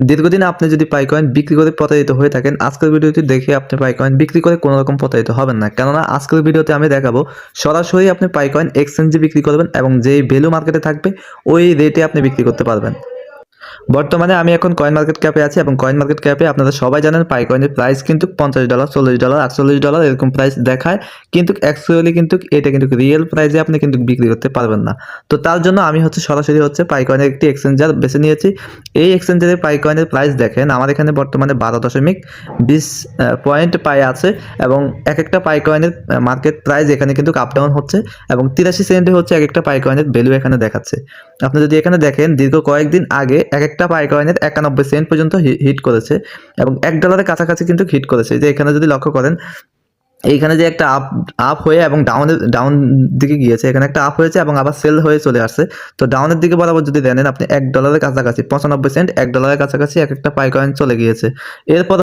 দীর্ঘদিন আপনি যদি পাইকয়েন বিক্রি করে প্রতারিত হয়ে থাকেন, আজকের ভিডিওটি দেখে আপনি পাইকয়েন বিক্রি করে কোনো রকম প্রতারিত হবেন না। কেননা আজকের ভিডিওতে আমি দেখাবো সরাসরি আপনি পাইকয়েন এক্সচেঞ্জে বিক্রি করবেন এবং যেই ভ্যালু মার্কেটে থাকবে ওই রেটে আপনি বিক্রি করতে পারবেন। বর্তমানে আমি এখন কয়েন মার্কেট ক্যাপে আছি এবং কয়েন মার্কেট ক্যাপে আপনারা সবাই জানেন পাইকয়েনের প্রাইস কিন্তু $50, $40, $48 এরকম প্রাইস দেখায়, কিন্তু অ্যাকচুয়ালি কিন্তু এটা কিন্তু রিয়েল প্রাইসে আপনি কিন্তু বিক্রি করতে পারবেন না। তো তার জন্য আমি সরাসরি পাইকয়েনের একটি এক্সচেঞ্জার বেছে নিয়েছি। এই এক্সচেঞ্জারে পাইকয়েনের প্রাইস দেখেন, আমার এখানে বর্তমানে 12.20 পয়েন্ট পাই আছে এবং এক একটা পাইকয়েনের মার্কেট প্রাইস এখানে কিন্তু আপ ডাউন হচ্ছে এবং 83 সেন্টে এক একটা পাইকয়েনের ভ্যালু এখানে দেখাচ্ছে। আপনি যদি এখানে দেখেন দীর্ঘ কয়েকদিন আগে এক একটা পাইকয়েনের 91 সেন্ট পর্যন্ত হিট করেছে এবং $1 কাছাকাছি কিন্তু হিট করেছে। যে এখানে যদি লক্ষ্য করেন, এইখানে যে একটা আপ হয়ে এবং ডাউন দিকে গিয়েছে, এখানে একটা আপ হয়েছে এবং আবার সেল হয়ে চলে আসছে। তো ডাউনের দিকে বরাবর যদি দেন আপনি $1 কাছাকাছি 95 সেন্ট, $1 কাছাকাছি এক একটা পাইকয়েন চলে গিয়েছে। এরপর